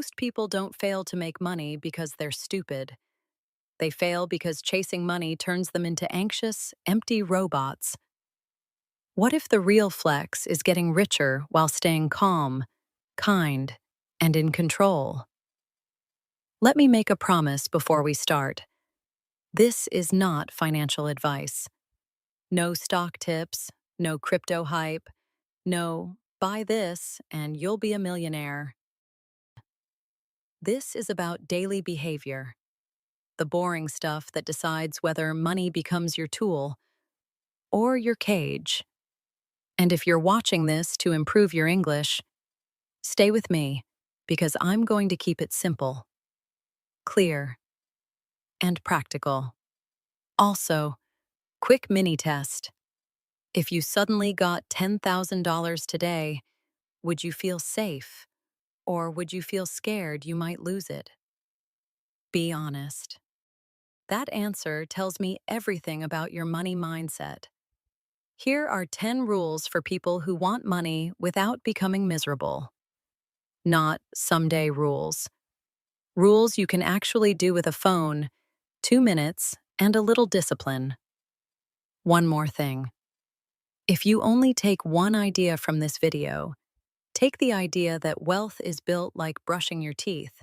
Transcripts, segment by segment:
Most people don't fail to make money because they're stupid. They fail because chasing money turns them into anxious, empty robots. What if the real flex is getting richer while staying calm, kind, and in control? Let me make a promise before we start. This is not financial advice. No stock tips, no crypto hype, no buy this and you'll be a millionaire. This is about daily behavior, the boring stuff that decides whether money becomes your tool or your cage. And if you're watching this to improve your English, stay with me because I'm going to keep it simple, clear, and practical. Also, quick mini test. If you suddenly got $10,000 today, would you feel safe or would you feel scared you might lose it? Be honest. That answer tells me everything about your money mindset. Here are 10 rules for people who want money without becoming miserable. Not someday rules. Rules you can actually do with a phone, 2 minutes, and a little discipline. One more thing. If you only take one idea from this video, take the idea that wealth is built like brushing your teeth.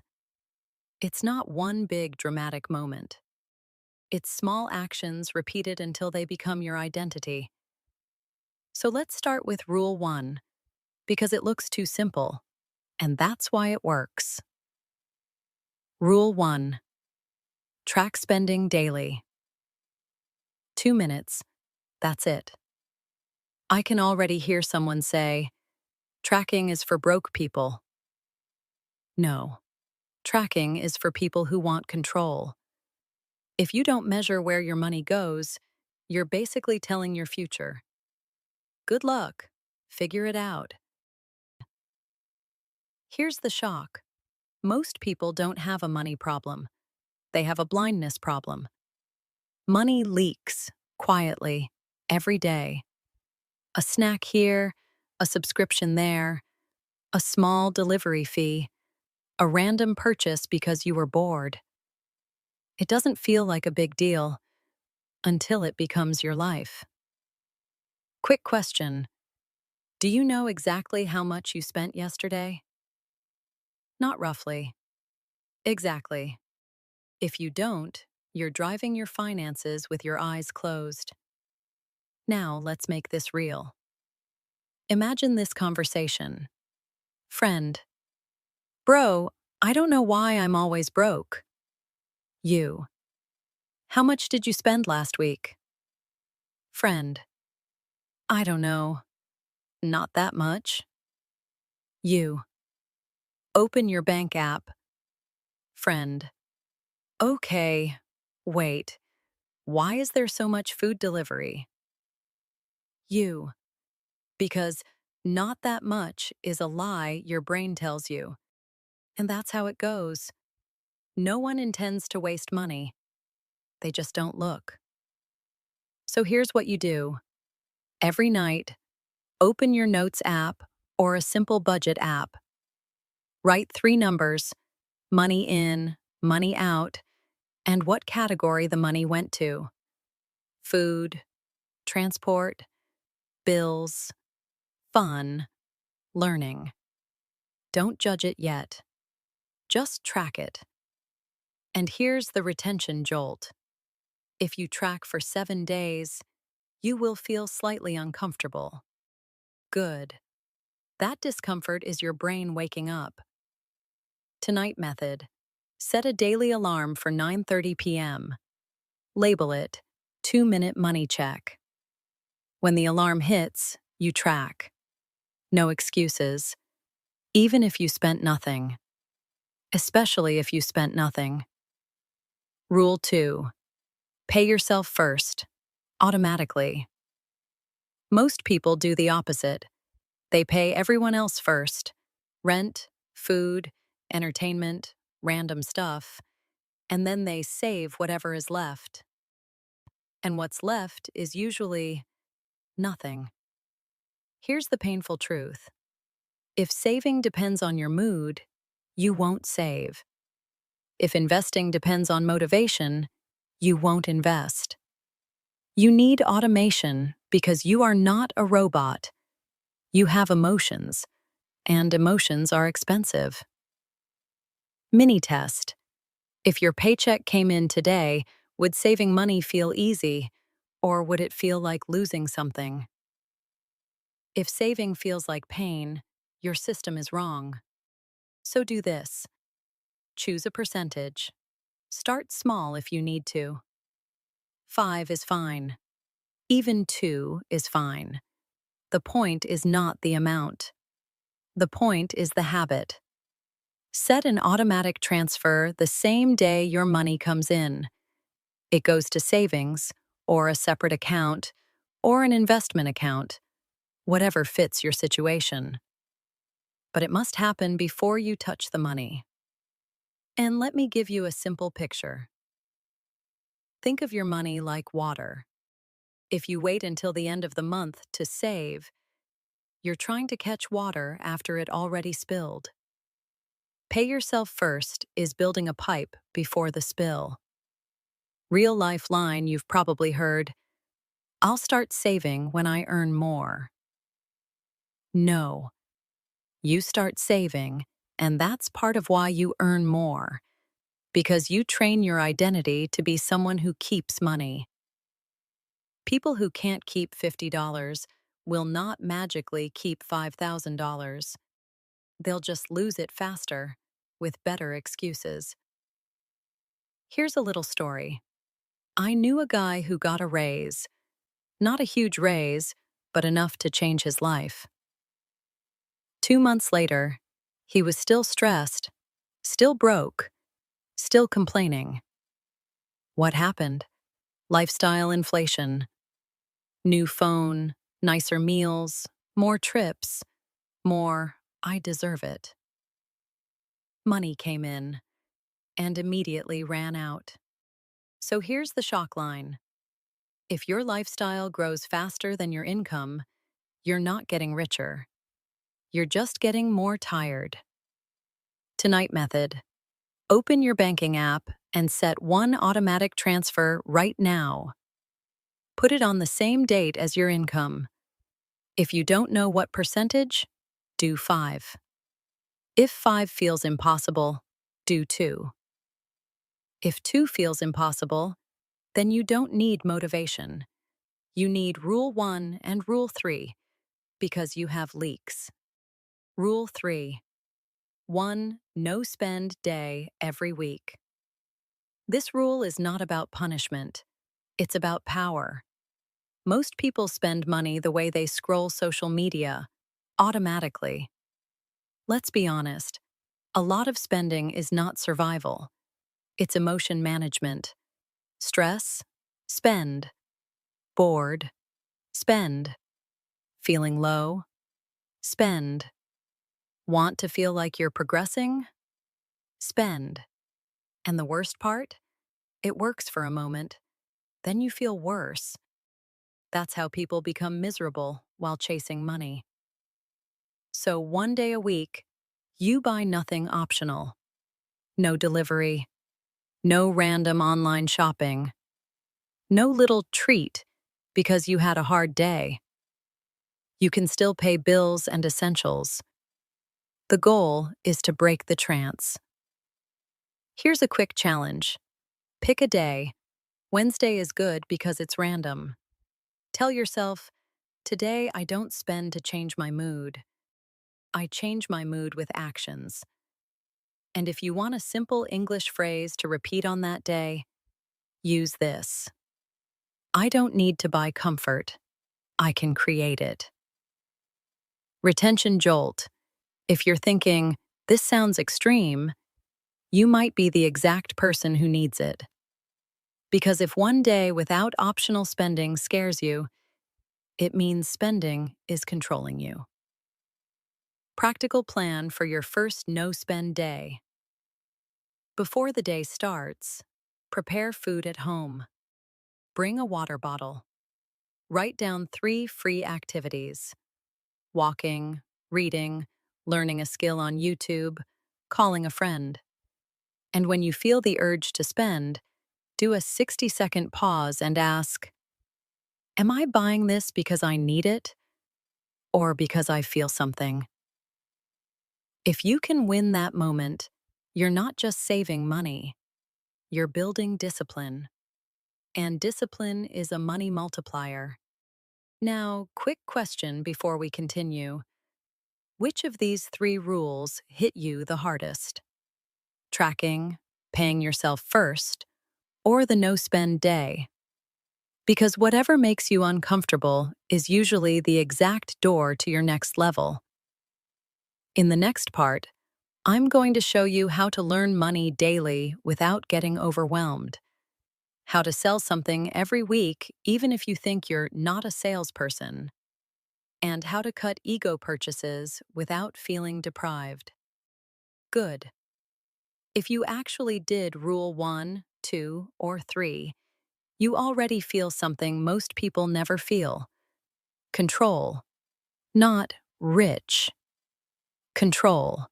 It's not one big dramatic moment. It's small actions repeated until they become your identity. So let's start with Rule 1, because it looks too simple, and that's why it works. Rule 1. Track spending daily. 2 minutes. That's it. I can already hear someone say, tracking is for broke people. No. Tracking is for people who want control. If you don't measure where your money goes, you're basically telling your future, good luck, figure it out. Here's the shock. Most people don't have a money problem. They have a blindness problem. Money leaks, quietly, every day. A snack here, a subscription there, a small delivery fee, a random purchase because you were bored. It doesn't feel like a big deal until it becomes your life. Quick question. Do you know exactly how much you spent yesterday? Not roughly. Exactly. If you don't, you're driving your finances with your eyes closed. Now let's make this real. Imagine this conversation. Friend. Bro, I don't know why I'm always broke. You. How much did you spend last week? Friend. I don't know. Not that much. You. Open your bank app. Friend. Okay. Wait. Why is there so much food delivery? You. Because not that much is a lie your brain tells you. And that's how it goes. No one intends to waste money. They just don't look. So here's what you do. Every night, open your Notes app or a simple budget app. Write 3 numbers, money in, money out, and what category the money went to. Food, transport, bills, fun, learning. Don't judge it yet. Just track it. And here's the retention jolt. If you track for 7 days, you will feel slightly uncomfortable. Good. That discomfort is your brain waking up. Tonight method. Set a daily alarm for 9:30 p.m. Label it 2-minute money check. When the alarm hits, you track. No excuses. Even if you spent nothing. Especially if you spent nothing. Rule 2. Pay yourself first. Automatically. Most people do the opposite. They pay everyone else first. Rent, food, entertainment, random stuff. And then they save whatever is left. And what's left is usually nothing. Here's the painful truth. If saving depends on your mood, you won't save. If investing depends on motivation, you won't invest. You need automation because you are not a robot. You have emotions, and emotions are expensive. Mini test. If your paycheck came in today, would saving money feel easy, or would it feel like losing something? If saving feels like pain, your system is wrong. So do this. Choose a percentage. Start small if you need to. 5 is fine. Even 2 is fine. The point is not the amount. The point is the habit. Set an automatic transfer the same day your money comes in. It goes to savings, or a separate account, or an investment account, whatever fits your situation. But it must happen before you touch the money. And let me give you a simple picture. Think of your money like water. If you wait until the end of the month to save, you're trying to catch water after it already spilled. Pay yourself first is building a pipe before the spill. Real life line you've probably heard, I'll start saving when I earn more. No, you start saving, and that's part of why you earn more, because you train your identity to be someone who keeps money. People who can't keep $50 will not magically keep $5,000. They'll just lose it faster, with better excuses. Here's a little story. I knew a guy who got a raise. Not a huge raise, but enough to change his life. 2 months later, he was still stressed, still broke, still complaining. What happened? Lifestyle inflation. New phone, nicer meals, more trips, more, I deserve it. Money came in and immediately ran out. So here's the shock line. If your lifestyle grows faster than your income, you're not getting richer. You're just getting more tired. Tonight method. Open your banking app and set one automatic transfer right now. Put it on the same date as your income. If you don't know what percentage, do 5. If 5 feels impossible, do 2. If 2 feels impossible, then you don't need motivation. You need Rule 1 and Rule 3 because you have leaks. Rule 3. 1 no spend day every week. This rule is not about punishment. It's about power. Most people spend money the way they scroll social media, automatically. Let's be honest, a lot of spending is not survival. It's emotion management. Stress? Spend. Bored? Spend. Feeling low? Spend. Want to feel like you're progressing? Spend. And the worst part? It works for a moment. Then you feel worse. That's how people become miserable while chasing money. So 1 day a week, you buy nothing optional. No delivery. No random online shopping. No little treat because you had a hard day. You can still pay bills and essentials. The goal is to break the trance. Here's a quick challenge. Pick a day. Wednesday is good because it's random. Tell yourself, today I don't spend to change my mood. I change my mood with actions. And if you want a simple English phrase to repeat on that day, use this. I don't need to buy comfort. I can create it. Retention jolt. If you're thinking, this sounds extreme, you might be the exact person who needs it. Because if 1 day without optional spending scares you, it means spending is controlling you. Practical plan for your first no-spend day. Before the day starts, prepare food at home. Bring a water bottle. Write down 3 free activities: walking, reading, learning a skill on YouTube, calling a friend. And when you feel the urge to spend, do a 60-second pause and ask, am I buying this because I need it or because I feel something? If you can win that moment, you're not just saving money, you're building discipline. And discipline is a money multiplier. Now, quick question before we continue. Which of these three rules hit you the hardest? Tracking, paying yourself first, or the no-spend day? Because whatever makes you uncomfortable is usually the exact door to your next level. In the next part, I'm going to show you how to learn money daily without getting overwhelmed, how to sell something every week even if you think you're not a salesperson, and how to cut ego purchases without feeling deprived. Good. If you actually did rule 1, 2, or 3, you already feel something most people never feel: control. Not rich. Control.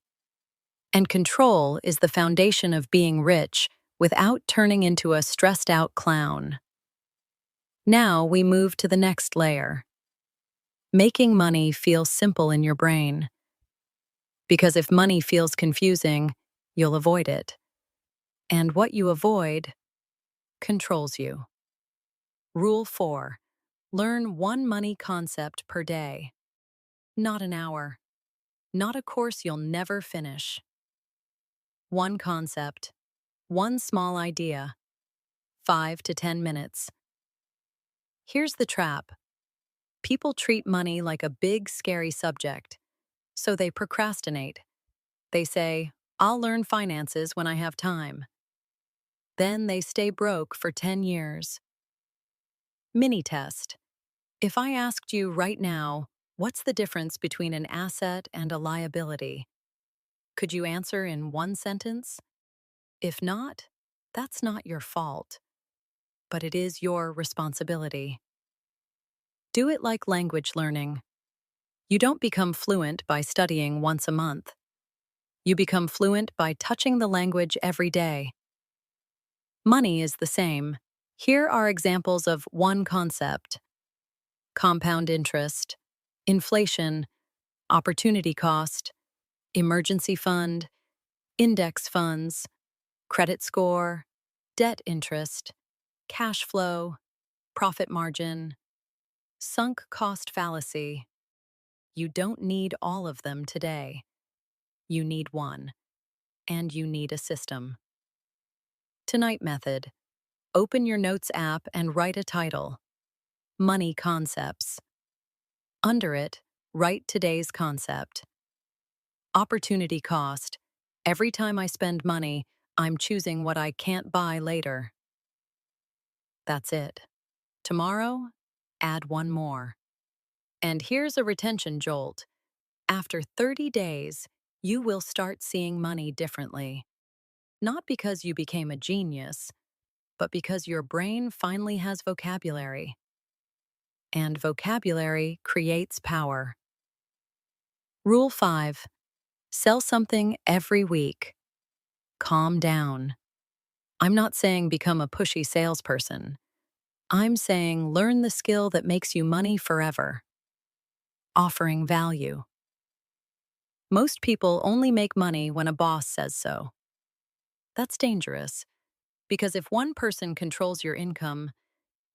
And control is the foundation of being rich without turning into a stressed out clown. Now we move to the next layer. Making money feel simple in your brain. Because if money feels confusing, you'll avoid it. And what you avoid controls you. Rule 4. Learn one money concept per day. Not an hour. Not a course you'll never finish. One concept. One small idea. 5 to 10 minutes. Here's the trap. People treat money like a big, scary subject, so they procrastinate. They say, I'll learn finances when I have time. Then they stay broke for 10 years. Mini test. If I asked you right now, what's the difference between an asset and a liability? Could you answer in one sentence? If not, that's not your fault, but it is your responsibility. Do it like language learning. You don't become fluent by studying once a month. You become fluent by touching the language every day. Money is the same. Here are examples of one concept: compound interest, inflation, opportunity cost, emergency fund, index funds, credit score, debt interest, cash flow, profit margin, sunk cost fallacy. You don't need all of them today. You need one, and you need a system. Tonight method. Open your notes app and write a title: Money Concepts. Under it, write today's concept: opportunity cost. Every time I spend money, I'm choosing what I can't buy later. That's it. Tomorrow, add one more. And here's a retention jolt. After 30 days, you will start seeing money differently. Not because you became a genius, but because your brain finally has vocabulary. And vocabulary creates power. Rule 5. Sell something every week. Calm down. I'm not saying become a pushy salesperson. I'm saying learn the skill that makes you money forever. Offering value. Most people only make money when a boss says so. That's dangerous, because if one person controls your income,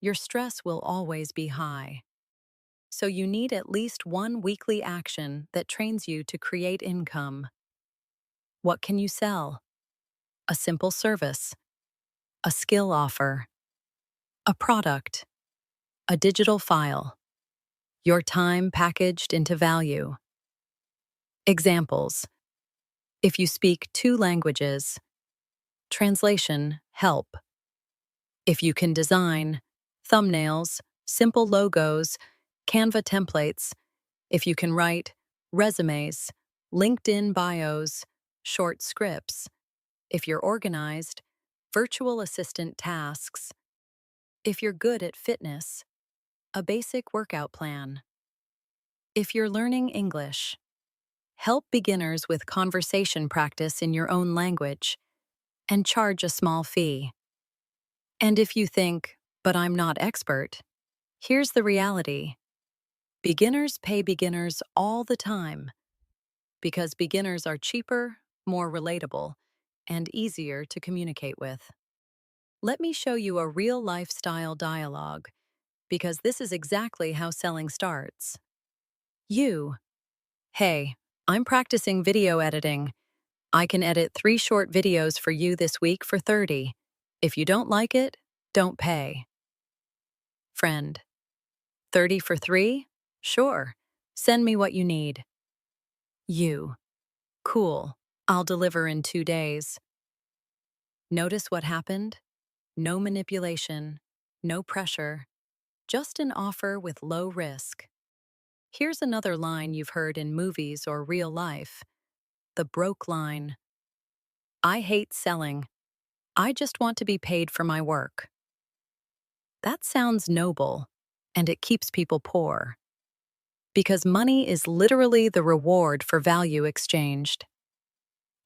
your stress will always be high. So you need at least one weekly action that trains you to create income. What can you sell? A simple service, a skill offer, a product, a digital file, your time packaged into value. Examples. If you speak 2 languages, translation, help. If you can design thumbnails, simple logos, Canva templates, if you can write resumes, LinkedIn bios, short scripts, if you're organized, virtual assistant tasks, if you're good at fitness, a basic workout plan. If you're learning English, Help beginners with conversation practice in your own language and charge a small fee. And if you think, but I'm not expert, here's the reality. Beginners pay beginners all the time because beginners are cheaper, more relatable, and easier to communicate with. Let me show you a real lifestyle dialogue because this is exactly how selling starts. You. Hey, I'm practicing video editing. I can edit 3 short videos for you this week for 30. If you don't like it, don't pay. Friend. 30 for 3? Sure. Send me what you need. You. Cool. I'll deliver in 2 days. Notice what happened? No manipulation, no pressure, just an offer with low risk. Here's another line you've heard in movies or real life. The broke line. I hate selling. I just want to be paid for my work. That sounds noble, and it keeps people poor. Because money is literally the reward for value exchanged.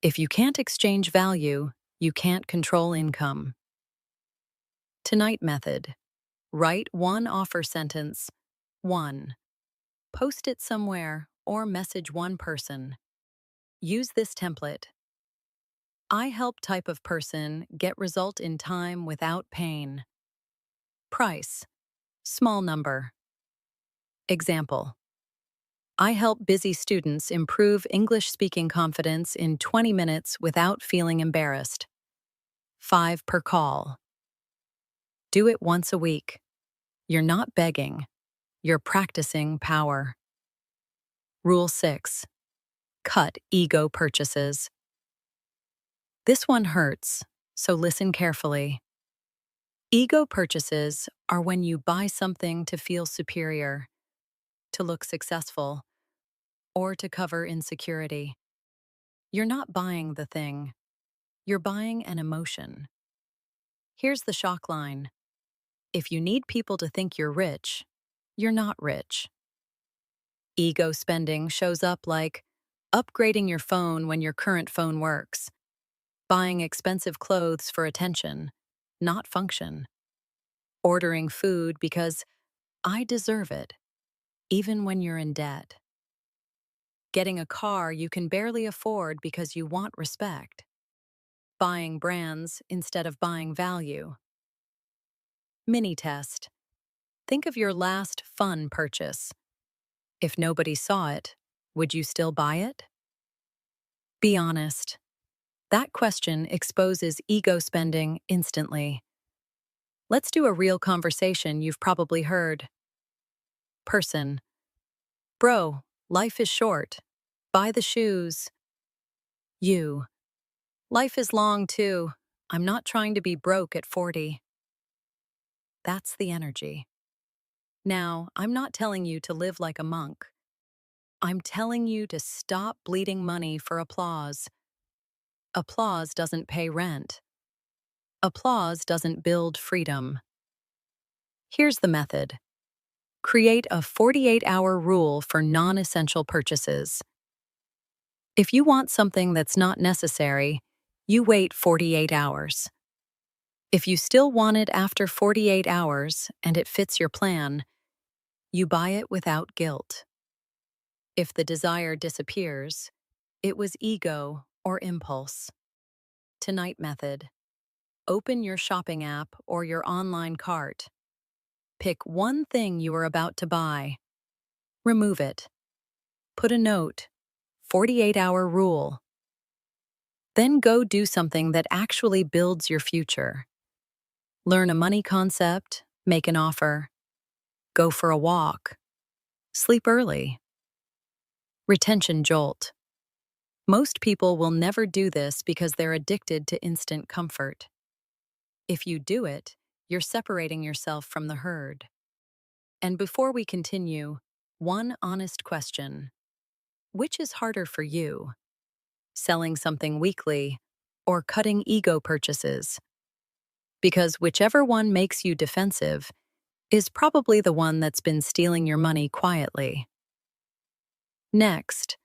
If you can't exchange value, you can't control income. Tonight method. Write one offer sentence. 1. Post it somewhere or message one person. Use this template. I help type of person get result in time without pain. Price. Small number. Example. I help busy students improve English speaking confidence in 20 minutes without feeling embarrassed. 5 per call. Do it once a week. You're not begging. You're practicing power. Rule 6. Cut ego purchases. This one hurts, so listen carefully. Ego purchases are when you buy something to feel superior, to look successful, or to cover insecurity. You're not buying the thing. You're buying an emotion. Here's the shock line. If you need people to think you're rich, you're not rich. Ego spending shows up like upgrading your phone when your current phone works, buying expensive clothes for attention, not function, ordering food because I deserve it, even when you're in debt, getting a car you can barely afford because you want respect, buying brands instead of buying value. Mini test. Think of your last fun purchase. If nobody saw it, would you still buy it? Be honest. That question exposes ego spending instantly. Let's do a real conversation you've probably heard. Person. Bro, life is short. Buy the shoes. You. Life is long too. I'm not trying to be broke at 40. That's the energy. Now, I'm not telling you to live like a monk. I'm telling you to stop bleeding money for applause. Applause doesn't pay rent. Applause doesn't build freedom. Here's the method. Create a 48-hour rule for non-essential purchases. If you want something that's not necessary, you wait 48 hours. If you still want it after 48 hours and it fits your plan, you buy it without guilt. If the desire disappears, it was ego or impulse. Tonight method. Open your shopping app or your online cart. Pick one thing you are about to buy. Remove it. Put a note. 48-hour rule. Then go do something that actually builds your future. Learn a money concept, make an offer, go for a walk, sleep early. Retention jolt. Most people will never do this because they're addicted to instant comfort. If you do it, you're separating yourself from the herd. And before we continue, one honest question. Which is harder for you? Selling something weekly or cutting ego purchases? Because whichever one makes you defensive is probably the one that's been stealing your money quietly. Next,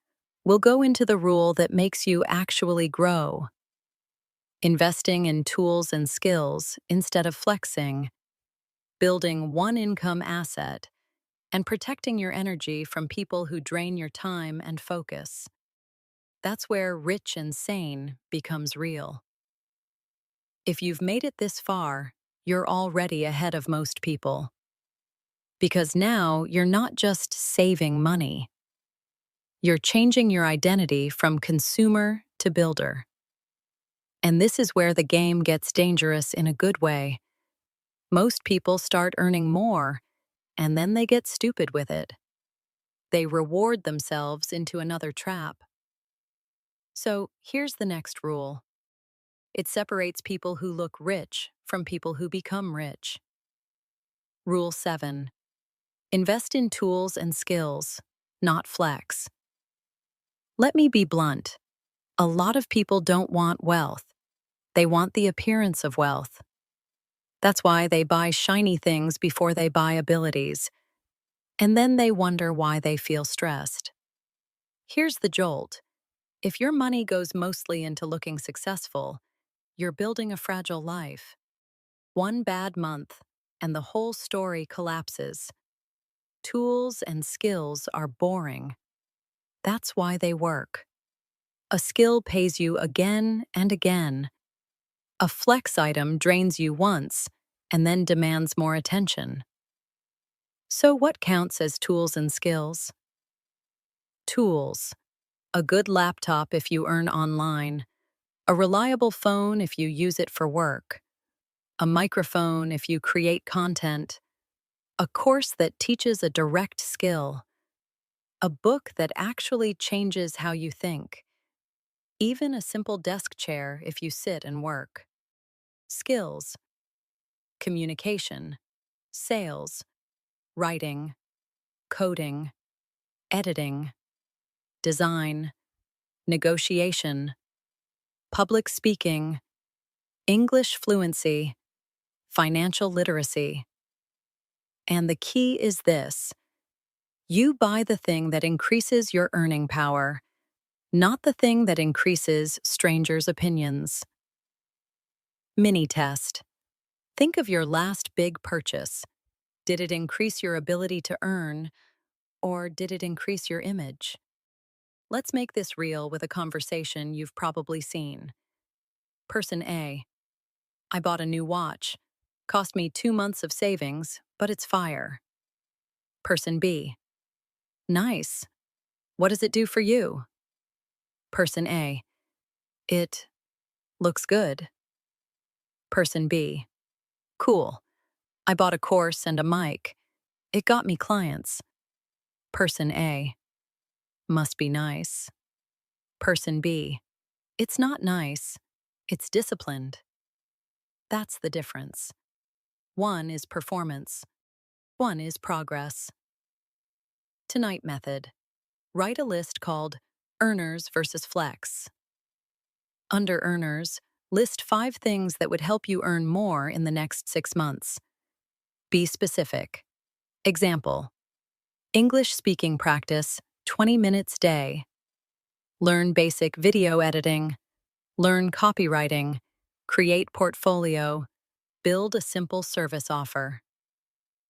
we'll go into the rule that makes you actually grow. Investing in tools and skills instead of flexing, building one income asset, and protecting your energy from people who drain your time and focus. That's where rich and sane becomes real. If you've made it this far, you're already ahead of most people. Because now you're not just saving money, you're changing your identity from consumer to builder. And this is where the game gets dangerous in a good way. Most people start earning more, and then they get stupid with it. They reward themselves into another trap. So here's the next rule. It separates people who look rich from people who become rich. Rule 7. Invest in tools and skills, not flex. Let me be blunt. A lot of people don't want wealth. They want the appearance of wealth. That's why they buy shiny things before they buy abilities. And then they wonder why they feel stressed. Here's the jolt. If your money goes mostly into looking successful, you're building a fragile life. One bad month, and the whole story collapses. Tools and skills are boring. That's why they work. A skill pays you again and again. A flex item drains you once and then demands more attention. So what counts as tools and skills? Tools. A good laptop if you earn online. A reliable phone if you use it for work. A microphone if you create content. A course that teaches a direct skill. A book that actually changes how you think. Even a simple desk chair if you sit and work. Skills. Communication. Sales. Writing. Coding. Editing. Design. Negotiation. Public speaking. English fluency. Financial literacy. And the key is this. You buy the thing that increases your earning power, not the thing that increases strangers' opinions. Mini test. Think of your last big purchase. Did it increase your ability to earn, or did it increase your image? Let's make this real with a conversation you've probably seen. Person A. I bought a new watch. Cost me 2 months of savings, but it's fire. Person B. Nice. What does it do for you? Person A. It looks good. Person B. Cool. I bought a course and a mic. It got me clients. Person A. Must be nice. Person B. It's not nice. It's disciplined. That's the difference. One is performance. One is progress. Tonight method. Write a list called Earners versus Flex. Under Earners, list 5 things that would help you earn more in the next 6 months. Be specific. Example. English speaking practice, 20 minutes day. Learn basic video editing. Learn copywriting. Create portfolio. Build a simple service offer.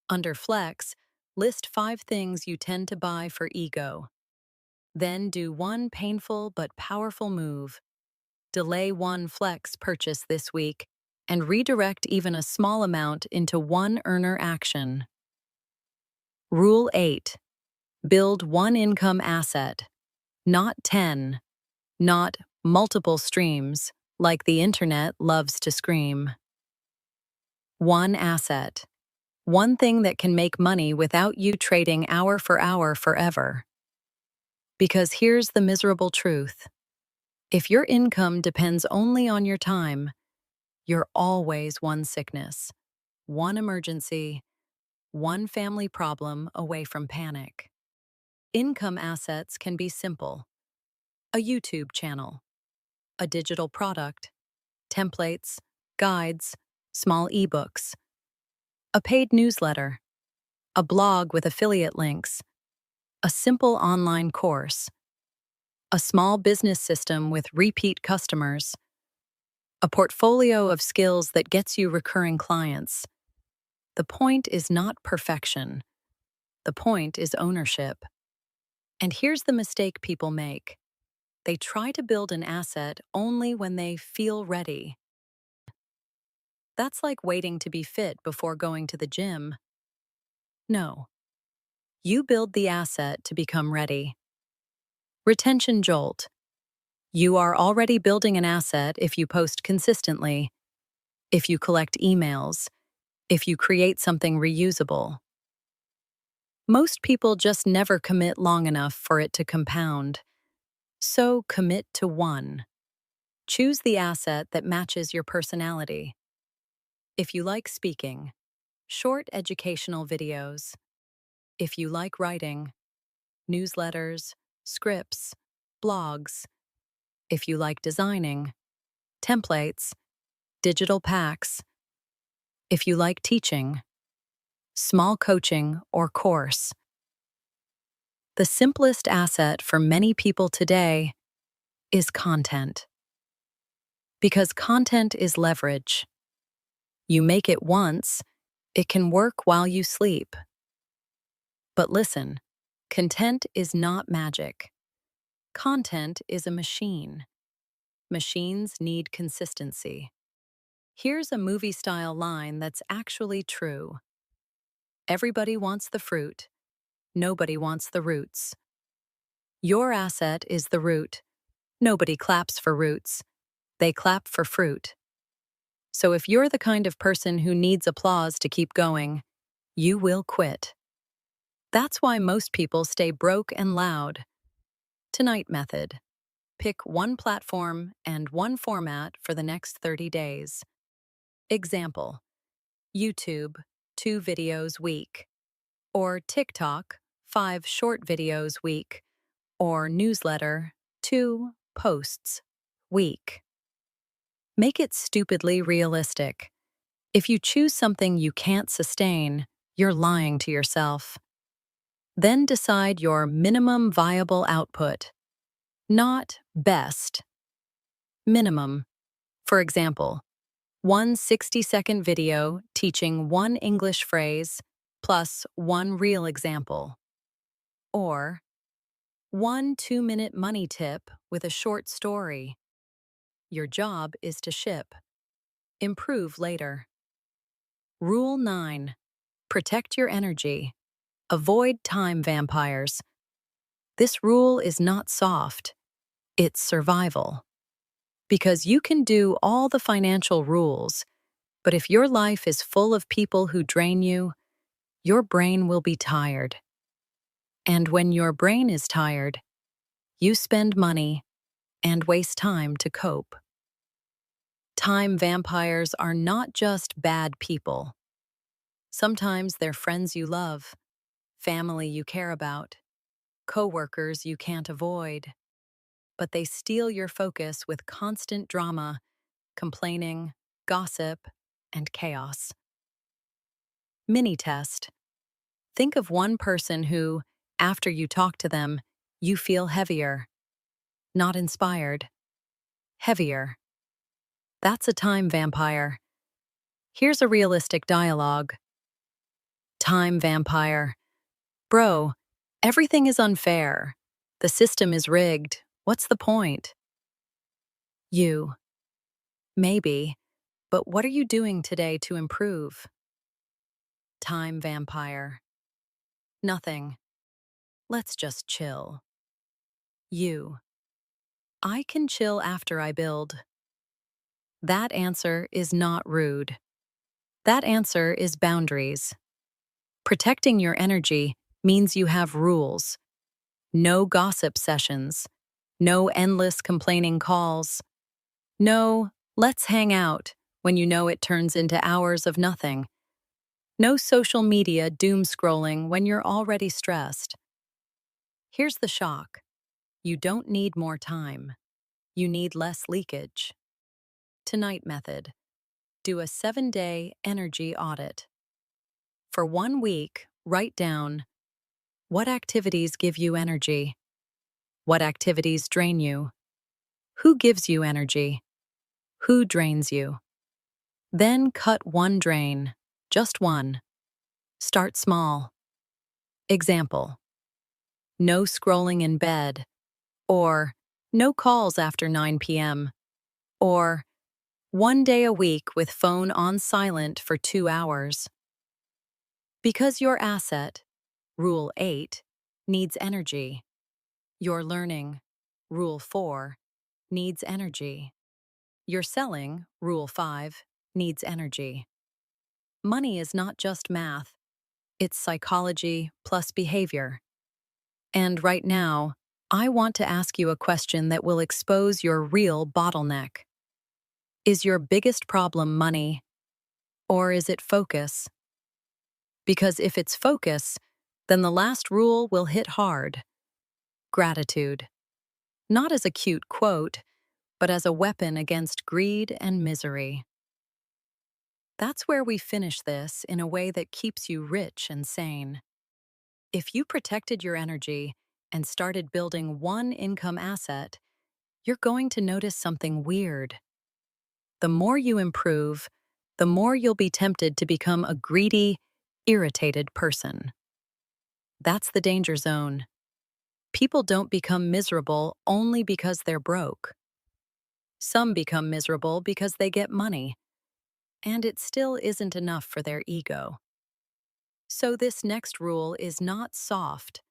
Under Flex, list 5 things you tend to buy for ego. Then do one painful but powerful move. Delay one Flex purchase this week and redirect even a small amount into one earner action. Rule 8. Build one income asset, not 10, not multiple streams, like the internet loves to scream. One asset. One thing that can make money without you trading hour for hour forever. Because here's the miserable truth. If your income depends only on your time, you're always one sickness, one emergency, one family problem away from panic. Income assets can be simple. A YouTube channel, a digital product, templates, guides, small ebooks, a paid newsletter, a blog with affiliate links, a simple online course. a small business system with repeat customers, a portfolio of skills that gets you recurring clients. The point is not perfection. The point is ownership. And here's the mistake people make. They try to build an asset only when they feel ready. That's like waiting to be fit before going to the gym. No. You build the asset to become ready. Retention jolt. You are already building an asset if you post consistently, if you collect emails, if you create something reusable. Most people just never commit long enough for it to compound. So commit to one. Choose the asset that matches your personality. If you like speaking, short educational videos. If you like writing, newsletters, scripts, blogs. If you like designing, templates, digital packs. If you like teaching, small coaching or course. The simplest asset for many people today is content. Because content is leverage. You make it once, it can work while you sleep. But listen, content is not magic. Content is a machine. Machines need consistency. Here's a movie-style line that's actually true. Everybody wants the fruit. Nobody wants the roots. Your asset is the root. Nobody claps for roots. They clap for fruit. So if you're the kind of person who needs applause to keep going, you will quit. That's why most people stay broke and loud. Tonight method. Pick one platform and one format for the next 30 days. Example: YouTube, 2 videos week. Or TikTok, 5 short videos week. Or newsletter, 2 posts week. Make it stupidly realistic. If you choose something you can't sustain, you're lying to yourself. Then decide your minimum viable output. Not best. Minimum. For example, one 60-second video teaching one English phrase plus one real example. Or one 2-minute money tip with a short story. Your job is to ship. Improve later. Rule 9. Protect your energy. Avoid time vampires. This rule is not soft. It's survival. Because you can do all the financial rules, but if your life is full of people who drain you, your brain will be tired. And when your brain is tired, you spend money and waste time to cope. Time vampires are not just bad people. Sometimes they're friends you love, family you care about, coworkers you can't avoid. But they steal your focus with constant drama, complaining, gossip, and chaos. Mini test. Think of one person who, after you talk to them, you feel heavier. Not inspired. Heavier. That's a time vampire. Here's a realistic dialogue. Time vampire. Bro, everything is unfair. The system is rigged. What's the point? You. Maybe, but what are you doing today to improve? Time vampire. Nothing. Let's just chill. You. I can chill after I build. That answer is not rude. That answer is boundaries. Protecting your energy means you have rules. No gossip sessions. No endless complaining calls. No, let's hang out when you know it turns into hours of nothing. No social media doom scrolling when you're already stressed. Here's the shock. You don't need more time. You need less leakage. Tonight method. Do a 7-day energy audit. For 1 week, write down: what activities give you energy? What activities drain you? Who gives you energy? Who drains you? Then cut one drain, just one. Start small. Example: no scrolling in bed, or no calls after 9 p.m., or one day a week with phone on silent for 2 hours. Because your asset, Rule 8, needs energy. Your learning, Rule 4, needs energy. Your selling, Rule 5, needs energy. Money is not just math, it's psychology plus behavior. And right now, I want to ask you a question that will expose your real bottleneck. Is your biggest problem money, or is it focus? Because if it's focus, then the last rule will hit hard. Gratitude. Not as a cute quote, but as a weapon against greed and misery. That's where we finish this in a way that keeps you rich and sane. If you protected your energy and started building one income asset, you're going to notice something weird. The more you improve, the more you'll be tempted to become a greedy, irritated person. That's the danger zone. People don't become miserable only because they're broke. Some become miserable because they get money, and it still isn't enough for their ego. So this next rule is not soft.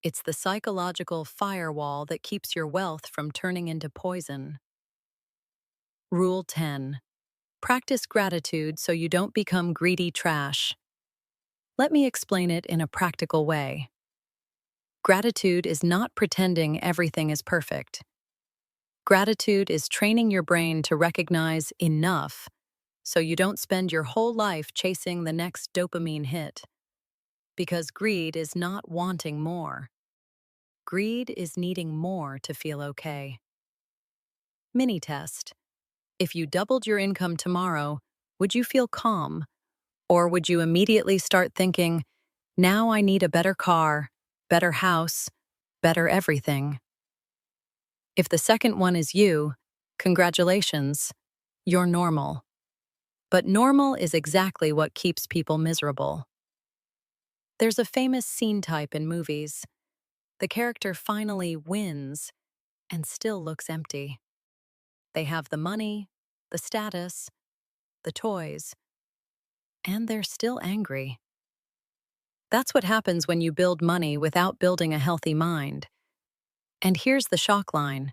It's the psychological firewall that keeps your wealth from turning into poison. Rule 10. Practice gratitude so you don't become greedy trash. Let me explain it in a practical way. Gratitude is not pretending everything is perfect. Gratitude is training your brain to recognize enough so you don't spend your whole life chasing the next dopamine hit. Because greed is not wanting more. Greed is needing more to feel okay. Mini test. If you doubled your income tomorrow, would you feel calm? Or would you immediately start thinking, now I need a better car, better house, better everything? If the second one is you, congratulations, you're normal. But normal is exactly what keeps people miserable. There's a famous scene type in movies. The character finally wins and still looks empty. They have the money, the status, the toys, and they're still angry. That's what happens when you build money without building a healthy mind. And here's the shock line.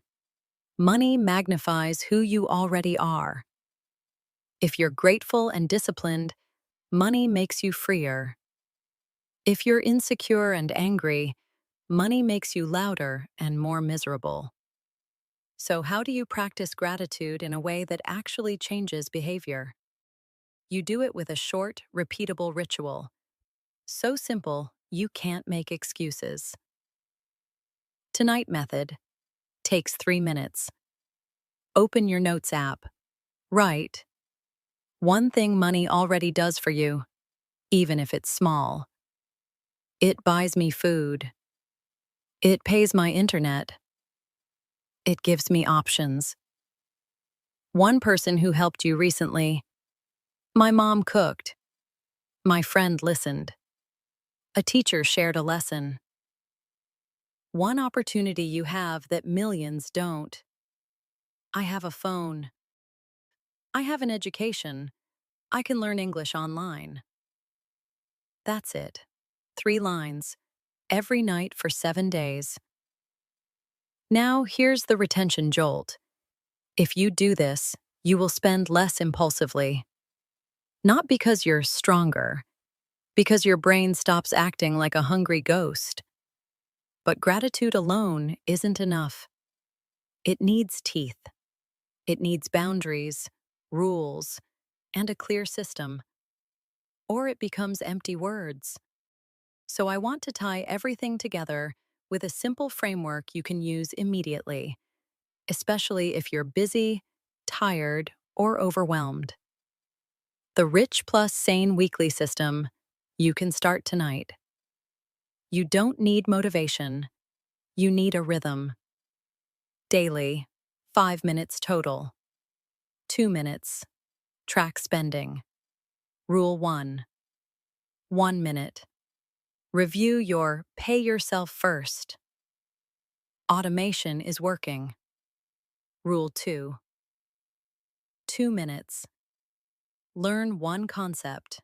Money magnifies who you already are. If you're grateful and disciplined, money makes you freer. If you're insecure and angry, money makes you louder and more miserable. So how do you practice gratitude in a way that actually changes behavior? You do it with a short, repeatable ritual. So simple, you can't make excuses. Tonight method. Takes 3 minutes. Open your notes app. Write. One thing money already does for you, even if it's small. It buys me food. It pays my internet. It gives me options. One person who helped you recently. My mom cooked. My friend listened. A teacher shared a lesson. One opportunity you have that millions don't. I have a phone. I have an education. I can learn English online. That's it. 3 lines. Every night for 7 days. Now here's the retention jolt. If you do this, you will spend less impulsively. Not because you're stronger, because your brain stops acting like a hungry ghost. But gratitude alone isn't enough. It needs teeth. It needs boundaries, rules, and a clear system. Or it becomes empty words. So I want to tie everything together with a simple framework you can use immediately, especially if you're busy, tired, or overwhelmed. The Rich Plus Sane Weekly System. You can start tonight. You don't need motivation. You need a rhythm. Daily, 5 minutes total. 2 minutes. Track spending. Rule 1. 1 minute. Review your pay yourself first. Automation is working. Rule 2. 2 minutes. Learn one concept.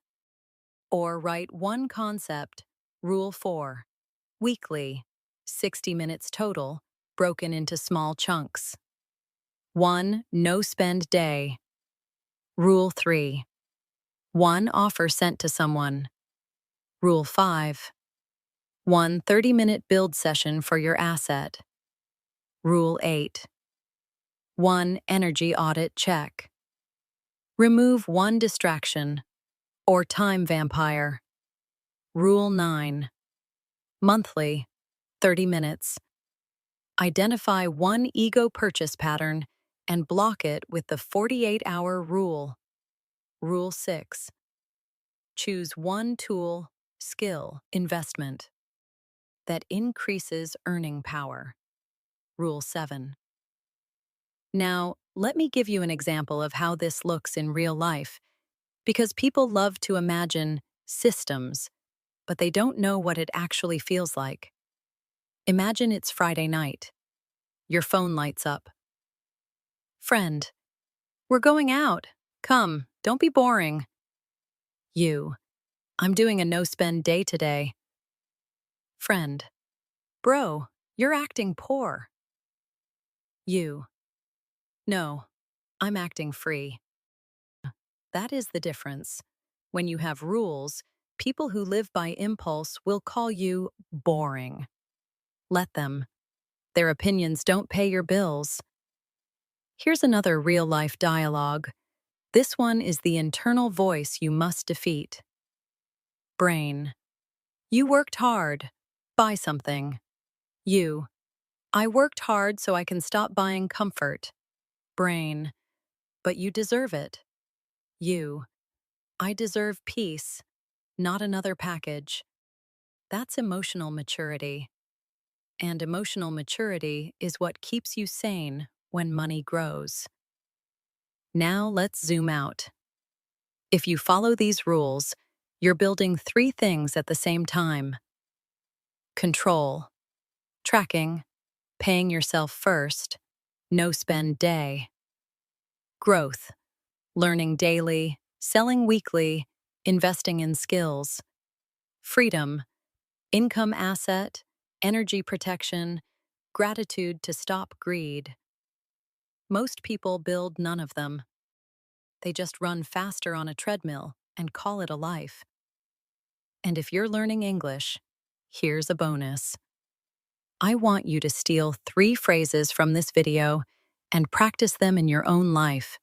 Or write one concept. Rule 4. Weekly. 60 minutes total, broken into small chunks. 1 no-spend day. Rule 3. 1 offer sent to someone. Rule 5. 1 30-minute build session for your asset. Rule 8. 1 energy audit check. Remove 1 distraction or time vampire. Rule 9. Monthly, 30 minutes. Identify 1 ego purchase pattern and block it with the 48-hour rule. Rule 6. Choose 1 tool, skill, investment that increases earning power. Rule 7. Now, let me give you an example of how this looks in real life, because people love to imagine systems, but they don't know what it actually feels like. Imagine it's Friday night. Your phone lights up. Friend, we're going out. Come, don't be boring. You, I'm doing a no-spend day today. Friend, bro, you're acting poor. You, no, I'm acting free. That is the difference. When you have rules, people who live by impulse will call you boring. Let them. Their opinions don't pay your bills. Here's another real-life dialogue. This one is the internal voice you must defeat. Brain. You worked hard. Buy something. You. I worked hard so I can stop buying comfort. Brain. But you deserve it. You. I deserve peace, not another package. That's emotional maturity. And emotional maturity is what keeps you sane when money grows. Now let's zoom out. If you follow these rules, you're building 3 things at the same time. Control, tracking, paying yourself first, no spend day. Growth, learning daily, selling weekly, investing in skills. Freedom, income asset, energy protection, gratitude to stop greed. Most people build none of them. They just run faster on a treadmill and call it a life. And if you're learning English, here's a bonus. I want you to steal 3 phrases from this video and practice them in your own life.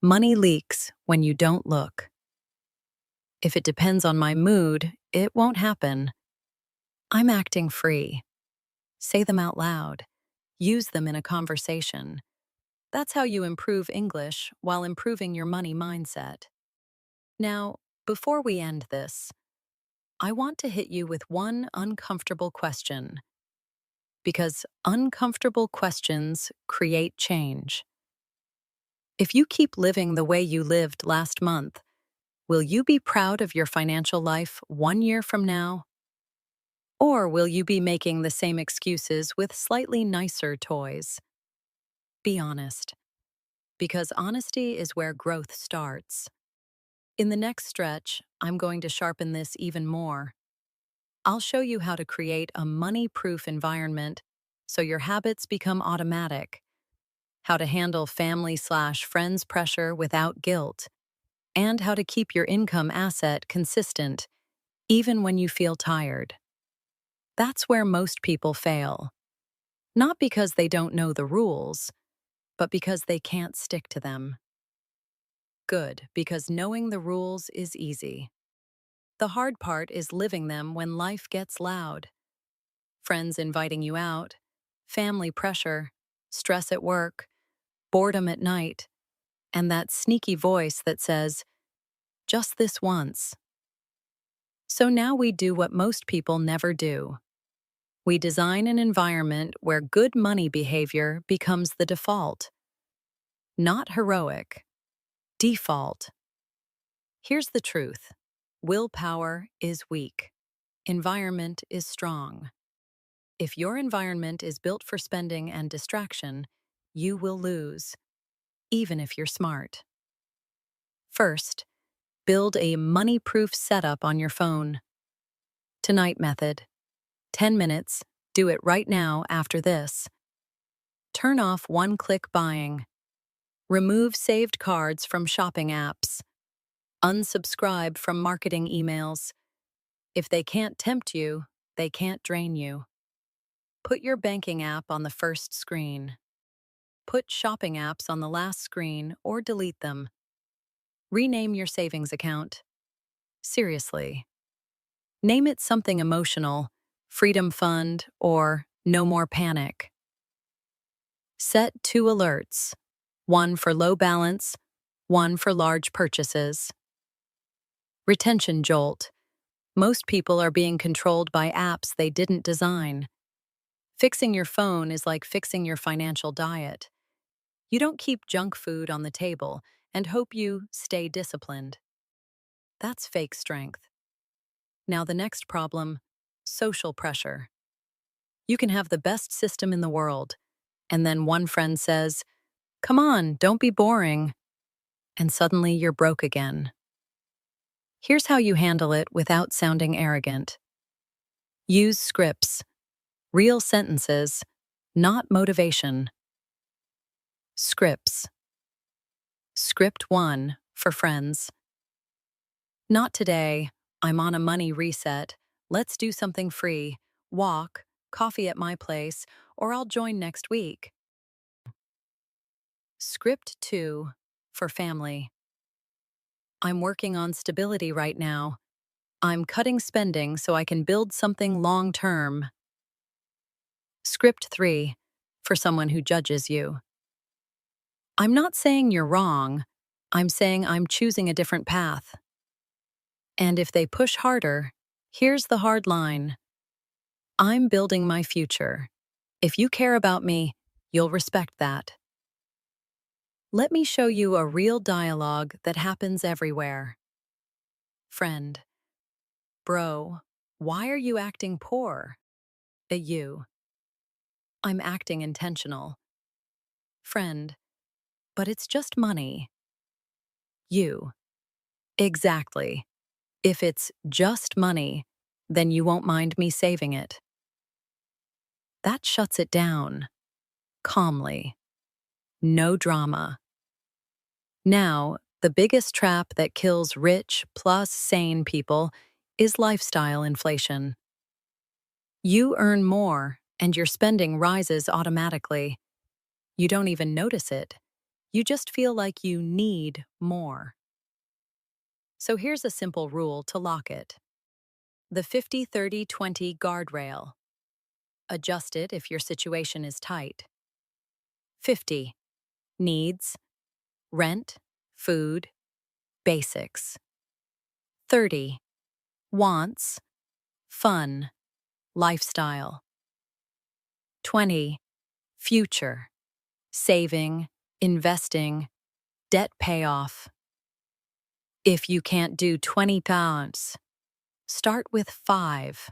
Money leaks when you don't look. If it depends on my mood, it won't happen. I'm acting free. Say them out loud. Use them in a conversation. That's how you improve English while improving your money mindset. Now, before we end this, I want to hit you with one uncomfortable question. Because uncomfortable questions create change. If you keep living the way you lived last month, will you be proud of your financial life 1 year from now? Or will you be making the same excuses with slightly nicer toys? Be honest, because honesty is where growth starts. In the next stretch, I'm going to sharpen this even more. I'll show you how to create a money-proof environment so your habits become automatic, how to handle family/friends pressure without guilt, and how to keep your income asset consistent, even when you feel tired. That's where most people fail. Not because they don't know the rules, but because they can't stick to them. Good, because knowing the rules is easy. The hard part is living them when life gets loud. Friends inviting you out, family pressure, stress at work, boredom at night, and that sneaky voice that says, just this once. So now we do what most people never do. We design an environment where good money behavior becomes the default, not heroic, default. Here's the truth. Willpower is weak. Environment is strong. If your environment is built for spending and distraction, you will lose, even if you're smart. First, build a money-proof setup on your phone. Tonight method. 10 minutes. Do it right now after this. Turn off one-click buying. Remove saved cards from shopping apps. Unsubscribe from marketing emails. If they can't tempt you, they can't drain you. Put your banking app on the first screen. Put shopping apps on the last screen or delete them. Rename your savings account. Seriously. Name it something emotional, Freedom Fund or No More Panic. Set 2 alerts, one for low balance, one for large purchases. Retention jolt. Most people are being controlled by apps they didn't design. Fixing your phone is like fixing your financial diet. You don't keep junk food on the table and hope you stay disciplined. That's fake strength. Now the next problem, social pressure. You can have the best system in the world, and then one friend says, "Come on, don't be boring," and suddenly you're broke again. Here's how you handle it without sounding arrogant. Use scripts, real sentences, not motivation. Scripts. Script 1 for friends. Not today. I'm on a money reset. Let's do something free. Walk, coffee at my place, or I'll join next week. Script 2 for family. I'm working on stability right now. I'm cutting spending so I can build something long term. Script 3 for someone who judges you. I'm not saying you're wrong. I'm saying I'm choosing a different path. And if they push harder, here's the hard line. I'm building my future. If you care about me, you'll respect that. Let me show you a real dialogue that happens everywhere. Friend. Bro, why are you acting poor? You. I'm acting intentional. Friend. But it's just money. You. Exactly. If it's just money, then you won't mind me saving it. That shuts it down. Calmly. No drama. Now, the biggest trap that kills rich plus sane people is lifestyle inflation. You earn more, and your spending rises automatically. You don't even notice it. You just feel like you need more. So here's a simple rule to lock it. The 50-30-20 guardrail. Adjust it if your situation is tight. 50. Needs, rent, food, basics. 30. Wants, fun, lifestyle. 20. Future, saving, investing, debt payoff. If you can't do 20 pounds, start with 5.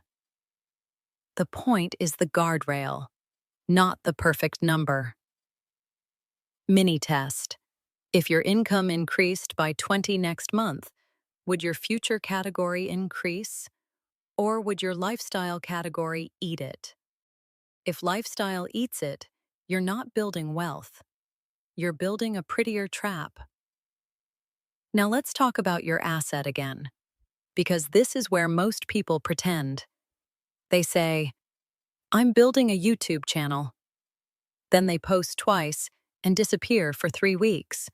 The point is the guardrail, not the perfect number. Mini test. If your income increased by 20 next month, would your future category increase? Or would your lifestyle category eat it? If lifestyle eats it, you're not building wealth. You're building a prettier trap. Now let's talk about your asset again, because this is where most people pretend. They say, "I'm building a YouTube channel." Then they post twice and disappear for 3 weeks.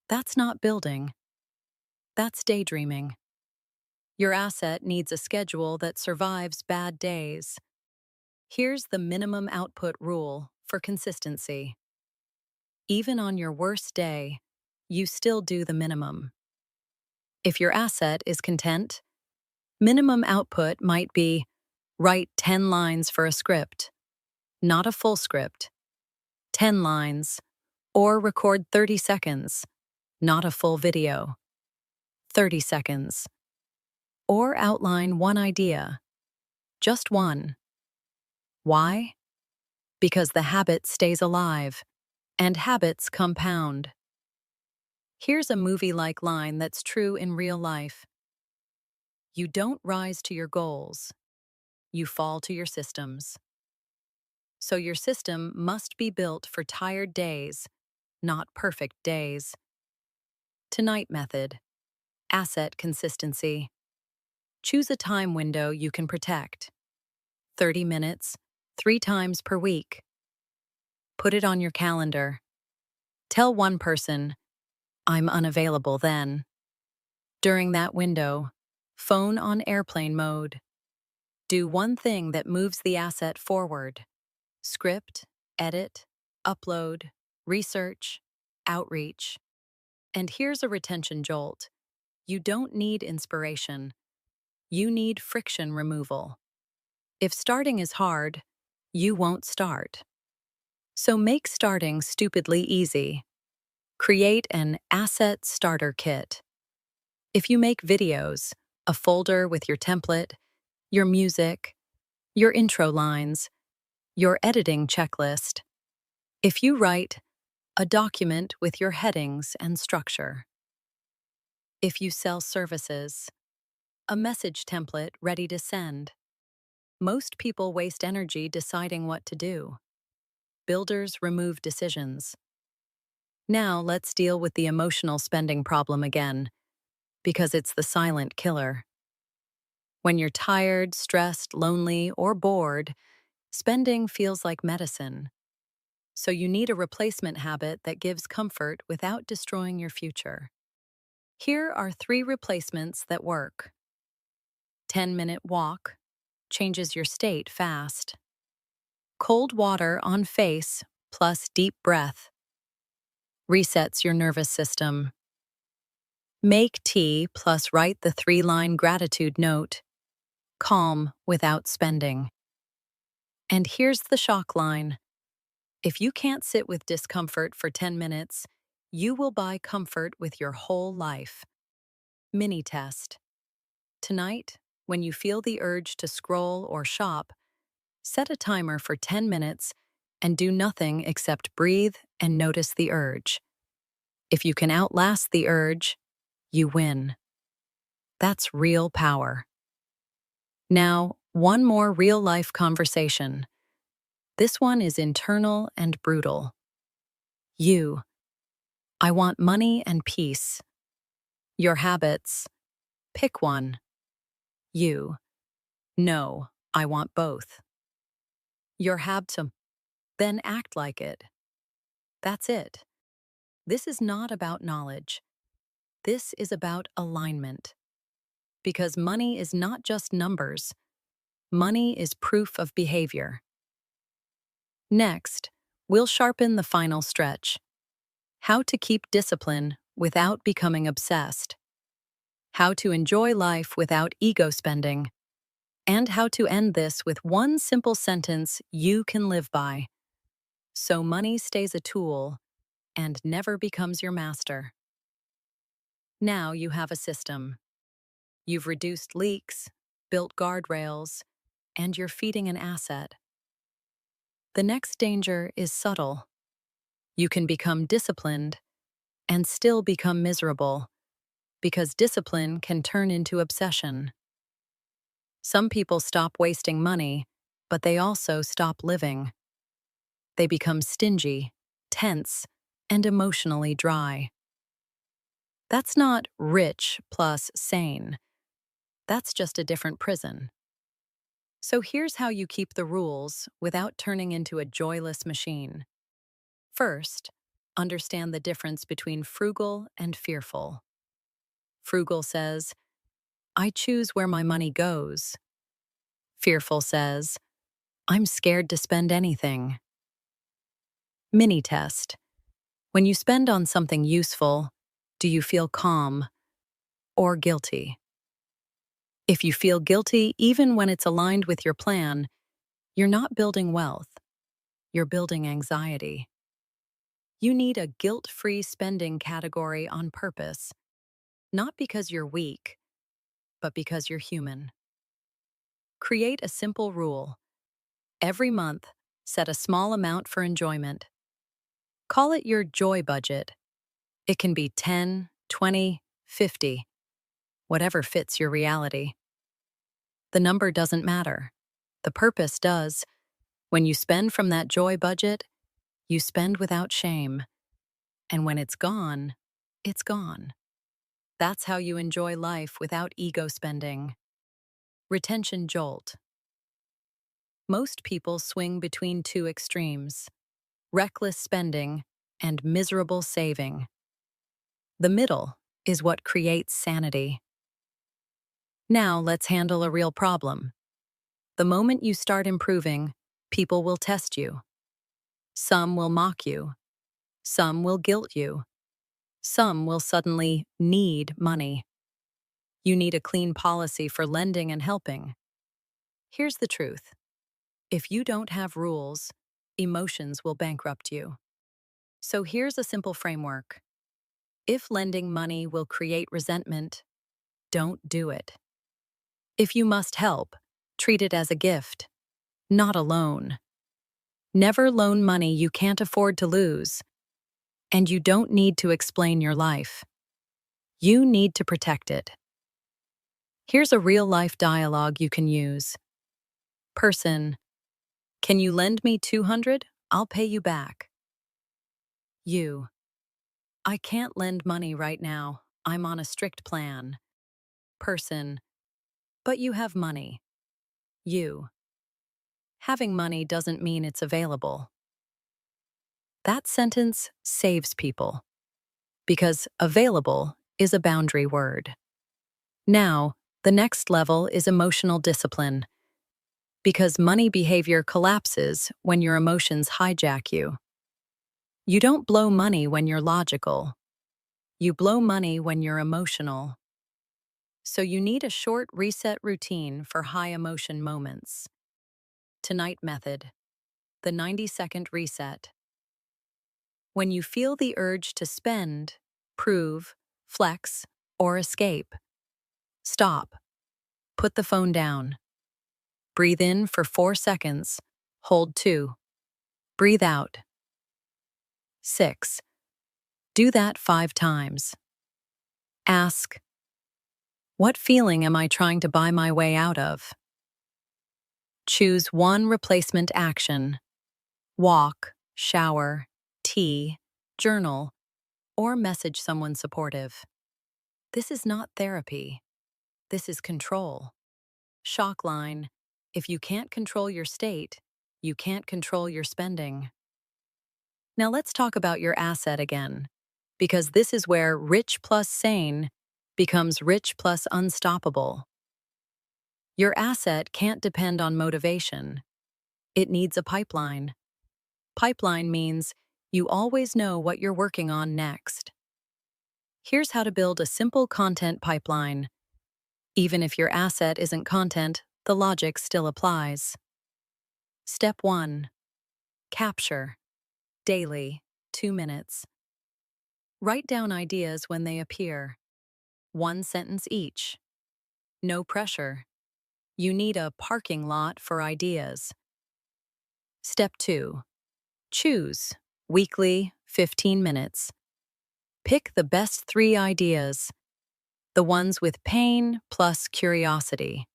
That's not building. That's daydreaming. Your asset needs a schedule that survives bad days. Here's the minimum output rule for consistency. Even on your worst day, you still do the minimum. If your asset is content, minimum output might be Write 10 lines for a script, not a full script. 10 lines. Or record 30 seconds, not a full video. 30 seconds. Or outline one idea, just one. Why? Because the habit stays alive, and habits compound. Here's a movie-like line that's true in real life. You don't rise to your goals, you fall to your systems. So your system must be built for tired days, not perfect days. Tonight method. Asset consistency. Choose a time window you can protect. 30 minutes, 3 times per week. Put it on your calendar. Tell one person, I'm unavailable then. During that window, phone on airplane mode. Do one thing that moves the asset forward. Script, edit, upload, research, outreach. And here's a retention jolt. You don't need inspiration. You need friction removal. If starting is hard, you won't start. So make starting stupidly easy. Create an asset starter kit. If you make videos, a folder with your template, your music, your intro lines, your editing checklist. If you write, a document with your headings and structure. If you sell services, a message template ready to send. Most people waste energy deciding what to do. Builders remove decisions. Now let's deal with the emotional spending problem again, because it's the silent killer. When you're tired, stressed, lonely, or bored, spending feels like medicine. So you need a replacement habit that gives comfort without destroying your future. Here are 3 replacements that work. 10-minute walk changes your state fast. Cold water on face plus deep breath resets your nervous system. Make tea plus write the 3-line gratitude note. Calm without spending. And here's the shock line. If you can't sit with discomfort for 10 minutes, you will buy comfort with your whole life. Mini test. Tonight, when you feel the urge to scroll or shop, set a timer for 10 minutes and do nothing except breathe and notice the urge. If you can outlast the urge, you win. That's real power. Now, one more real-life conversation. This one is internal and brutal. You. I want money and peace. Your habits. Pick one. You. No, I want both. Your habits. Then act like it. That's it. This is not about knowledge. This is about alignment. Because money is not just numbers. Money is proof of behavior. Next, we'll sharpen the final stretch. How to keep discipline without becoming obsessed. How to enjoy life without ego spending. And how to end this with one simple sentence you can live by. So money stays a tool and never becomes your master. Now you have a system. You've reduced leaks, built guardrails, and you're feeding an asset. The next danger is subtle. You can become disciplined and still become miserable, because discipline can turn into obsession. Some people stop wasting money, but they also stop living. They become stingy, tense, and emotionally dry. That's not rich plus sane. That's just a different prison. So here's how you keep the rules without turning into a joyless machine. First, understand the difference between frugal and fearful. Frugal says, I choose where my money goes. Fearful says, I'm scared to spend anything. Mini test. When you spend on something useful, do you feel calm or guilty? If you feel guilty even when it's aligned with your plan, you're not building wealth, you're building anxiety. You need a guilt-free spending category on purpose, not because you're weak, but because you're human. Create a simple rule. Every month, set a small amount for enjoyment. Call it your joy budget. It can be 10, 20, 50, whatever fits your reality. The number doesn't matter. The purpose does. When you spend from that joy budget, you spend without shame. And when it's gone, it's gone. That's how you enjoy life without ego spending. Retention jolt. Most people swing between two extremes: reckless spending and miserable saving. The middle is what creates sanity. Now let's handle a real problem. The moment you start improving, people will test you. Some will mock you. Some will guilt you. Some will suddenly need money. You need a clean policy for lending and helping. Here's the truth. If you don't have rules, emotions will bankrupt you. So here's a simple framework. If lending money will create resentment, don't do it. If you must help, treat it as a gift, not a loan. Never loan money you can't afford to lose. And you don't need to explain your life. You need to protect it. Here's a real-life dialogue you can use. Person: can you lend me 200? I'll pay you back. You: I can't lend money right now. I'm on a strict plan. Person: but you have money. You: having money doesn't mean it's available. That sentence saves people, because available is a boundary word. Now, the next level is emotional discipline, because money behavior collapses when your emotions hijack you. You don't blow money when you're logical. You blow money when you're emotional. So you need a short reset routine for high emotion moments. Tonight method: the 90-second reset. When you feel the urge to spend, prove, flex, or escape, stop. Put the phone down. Breathe in for 4 seconds. Hold 2. Breathe out. 6. Do that 5 times. Ask, what feeling am I trying to buy my way out of? Choose one replacement action: walk, shower, tea, journal, or message someone supportive. This is not therapy. This is control. Shock line: if you can't control your state, you can't control your spending. Now let's talk about your asset again, because this is where rich plus sane becomes rich plus unstoppable. Your asset can't depend on motivation. It needs a pipeline. Pipeline means you always know what you're working on next. Here's how to build a simple content pipeline. Even if your asset isn't content, the logic still applies. Step 1. Capture. Daily, 2 minutes. Write down ideas when they appear. 1 sentence each. No pressure. You need a parking lot for ideas. Step 2. Choose. Weekly, 15 minutes. Pick the best 3 ideas. The ones with pain plus curiosity.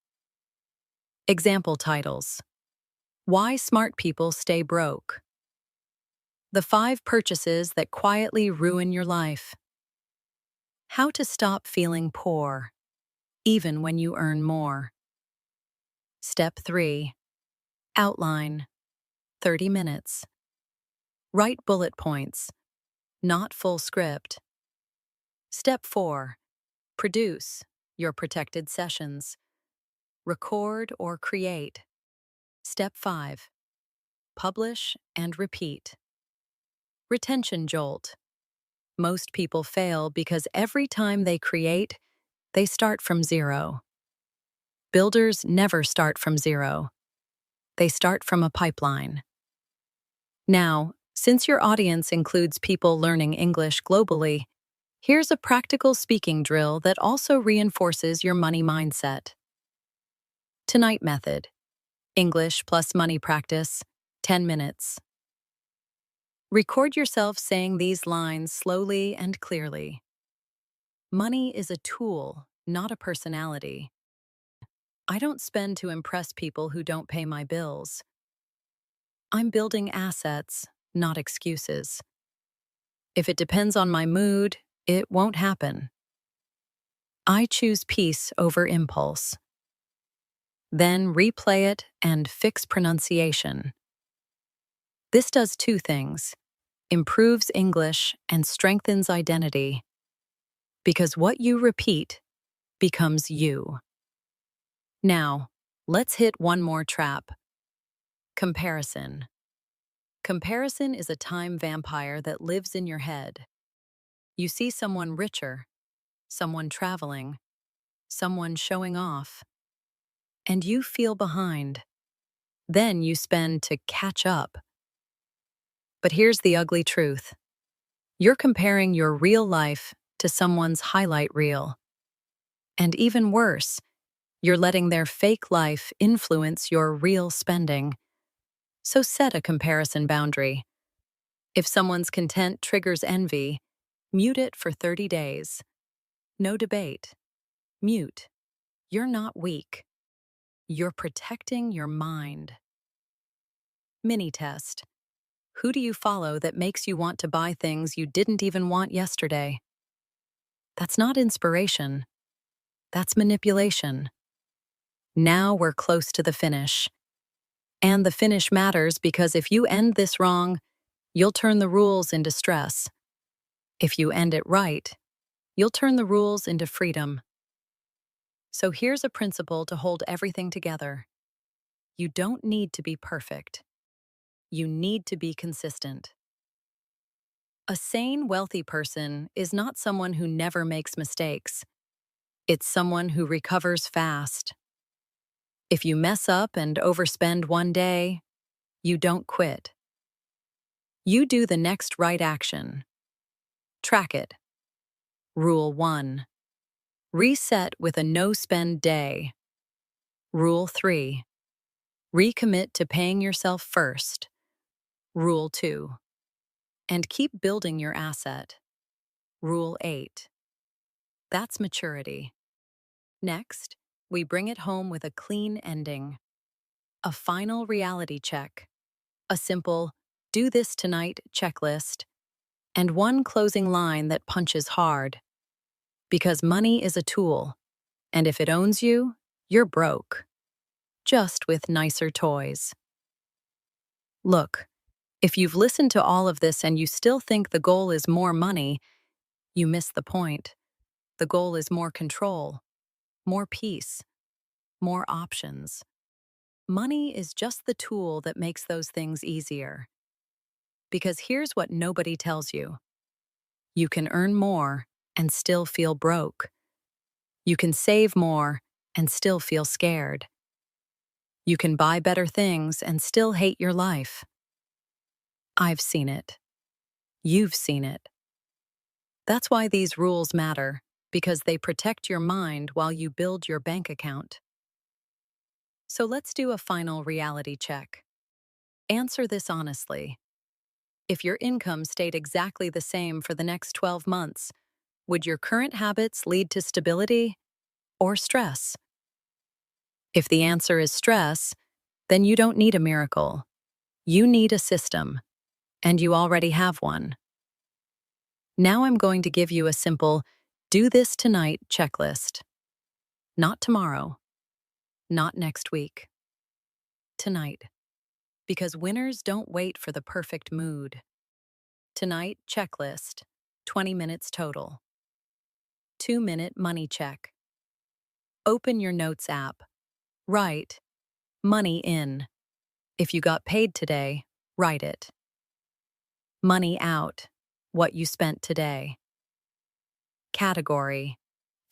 Example titles: Why Smart People Stay Broke. The 5 Purchases That Quietly Ruin Your Life. How to Stop Feeling Poor, even when you earn more. Step 3. Outline. 30 minutes. Write bullet points, not full script. Step 4. Produce your protected sessions. Record or create. Step 5. Publish and repeat. Retention jolt. Most people fail because every time they create, they start from zero. Builders never start from zero. They start from a pipeline. Now, since your audience includes people learning English globally, here's a practical speaking drill that also reinforces your money mindset. Tonight method. English plus money practice, 10 minutes. Record yourself saying these lines slowly and clearly. Money is a tool, not a personality. I don't spend to impress people who don't pay my bills. I'm building assets, not excuses. If it depends on my mood, it won't happen. I choose peace over impulse. Then replay it and fix pronunciation. This does two things: improves English and strengthens identity. Because what you repeat becomes you. Now, let's hit one more trap. Comparison. Comparison is a time vampire that lives in your head. You see someone richer, someone traveling, someone showing off, and you feel behind. Then you spend to catch up. But here's the ugly truth. You're comparing your real life to someone's highlight reel. And even worse, you're letting their fake life influence your real spending. So set a comparison boundary. If someone's content triggers envy, mute it for 30 days. No debate. Mute. You're not weak. You're protecting your mind. Mini test. Who do you follow that makes you want to buy things you didn't even want yesterday? That's not inspiration. That's manipulation. Now we're close to the finish. And the finish matters because if you end this wrong, you'll turn the rules into stress. If you end it right, you'll turn the rules into freedom. So here's a principle to hold everything together. You don't need to be perfect. You need to be consistent. A sane, wealthy person is not someone who never makes mistakes. It's someone who recovers fast. If you mess up and overspend one day, you don't quit. You do the next right action. Track it. Rule 1. Reset with a no-spend day. Rule 3. Recommit to paying yourself first. Rule 2. And keep building your asset. Rule 8. That's maturity. Next, we bring it home with a clean ending. A final reality check. A simple, do this tonight checklist. And one closing line that punches hard. Because money is a tool, and if it owns you, you're broke. Just with nicer toys. Look, if you've listened to all of this and you still think the goal is more money, you miss the point. The goal is more control, more peace, more options. Money is just the tool that makes those things easier. Because here's what nobody tells you. You can earn more and still feel broke. You can save more and still feel scared. You can buy better things and still hate your life. I've seen it. You've seen it. That's why these rules matter, because they protect your mind while you build your bank account. So let's do a final reality check. Answer this honestly. If your income stayed exactly the same for the next 12 months, would your current habits lead to stability or stress? If the answer is stress, then you don't need a miracle. You need a system, and you already have one. Now I'm going to give you a simple, do this tonight checklist. Not tomorrow. Not next week. Tonight. Because winners don't wait for the perfect mood. Tonight checklist, 20 minutes total. 2-minute money check. Open your notes app. Write, money in. If you got paid today, write it. Money out, what you spent today. Category,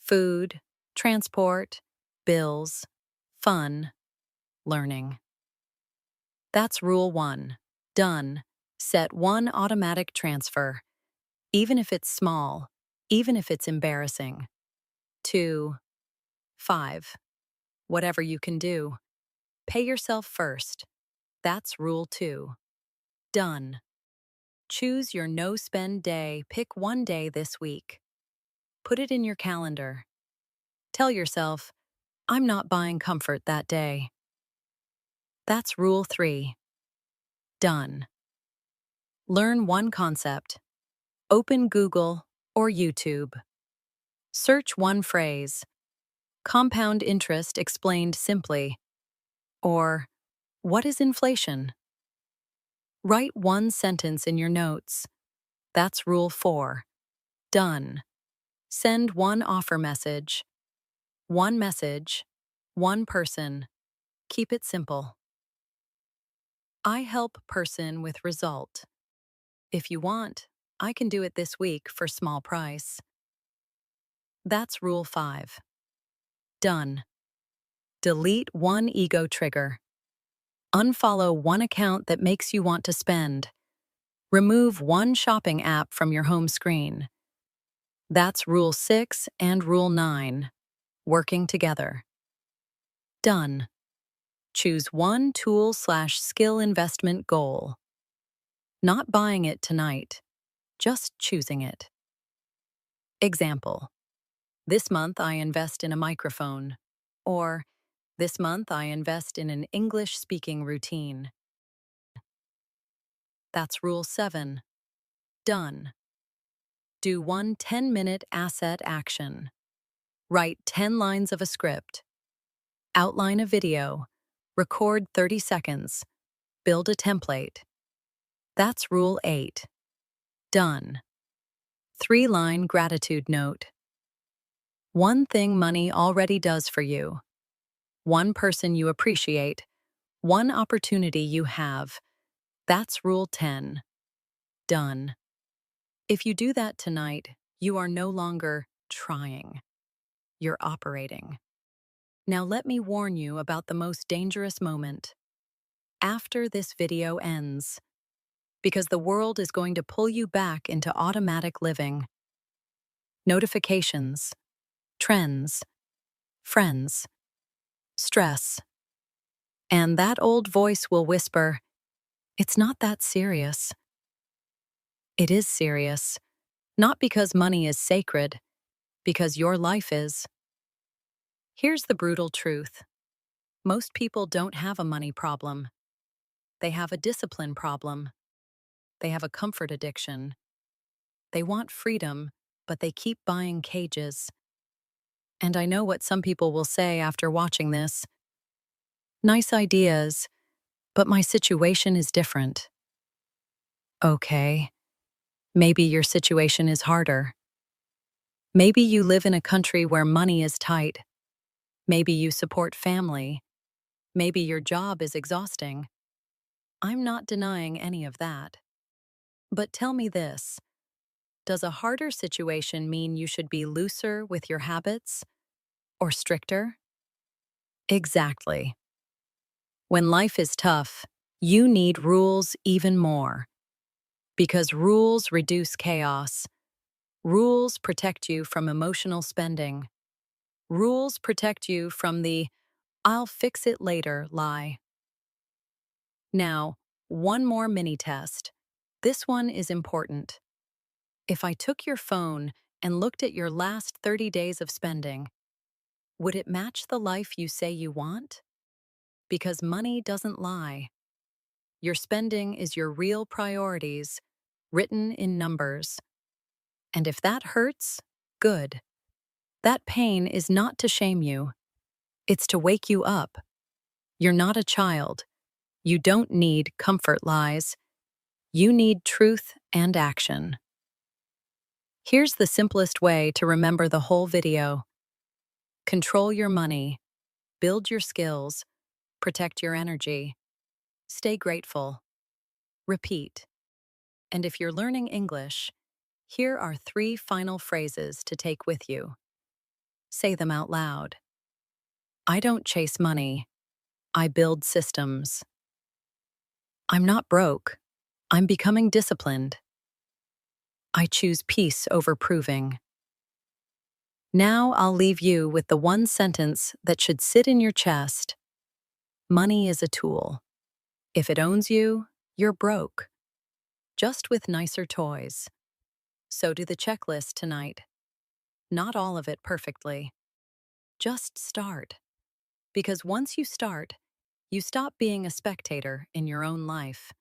food, transport, bills, fun, learning. That's rule 1. Done. Set one automatic transfer, even if it's small, even if it's embarrassing. 2. 5. Whatever you can do. Pay yourself first. That's rule 2. Done. Choose your no-spend day. Pick one day this week. Put it in your calendar. Tell yourself, I'm not buying comfort that day. That's rule 3. Done. Learn one concept. Open Google or YouTube. Search one phrase. Compound interest explained simply. Or, what is inflation? Write one sentence in your notes. That's rule 4. Done. Send one offer message. One message. One person. Keep it simple. I help person with result. If you want, I can do it this week for small price. That's rule 5. Done. Delete one ego trigger. Unfollow one account that makes you want to spend. Remove one shopping app from your home screen. That's rule 6 and rule 9. Working together. Done. Choose one tool/skill investment goal. Not buying it tonight, just choosing it. Example. This month I invest in a microphone. Or, this month I invest in an English speaking routine. That's rule 7. Done. Do one 10-minute asset action. Write 10 lines of a script. Outline a video. Record 30 seconds. Build a template. That's rule 8. Done. 3-line gratitude note. One thing money already does for you. One person you appreciate. One opportunity you have. That's rule 10. Done. If you do that tonight, you are no longer trying. You're operating. Now let me warn you about the most dangerous moment. After this video ends. Because the world is going to pull you back into automatic living. Notifications. Trends. Friends. Stress. And that old voice will whisper, it's not that serious. It is serious. Not because money is sacred, because your life is. Here's the brutal truth. Most people don't have a money problem. They have a discipline problem. They have a comfort addiction. They want freedom, but they keep buying cages. And I know what some people will say after watching this. Nice ideas, but my situation is different. Okay, maybe your situation is harder. Maybe you live in a country where money is tight. Maybe you support family. Maybe your job is exhausting. I'm not denying any of that. But tell me this. Does a harder situation mean you should be looser with your habits? Or stricter? Exactly. When life is tough, you need rules even more. Because rules reduce chaos. Rules protect you from emotional spending. Rules protect you from the I'll fix it later lie. Now, one more mini test. This one is important. If I took your phone and looked at your last 30 days of spending, would it match the life you say you want? Because money doesn't lie. Your spending is your real priorities, written in numbers. And if that hurts, good. That pain is not to shame you. It's to wake you up. You're not a child. You don't need comfort lies. You need truth and action. Here's the simplest way to remember the whole video. Control your money. Build your skills. Protect your energy. Stay grateful. Repeat. And if you're learning English, here are 3 final phrases to take with you. Say them out loud. I don't chase money. I build systems. I'm not broke. I'm becoming disciplined. I choose peace over proving. Now I'll leave you with the one sentence that should sit in your chest. Money is a tool. If it owns you, you're broke. Just with nicer toys. So do the checklist tonight. Not all of it perfectly. Just start. Because once you start, you stop being a spectator in your own life.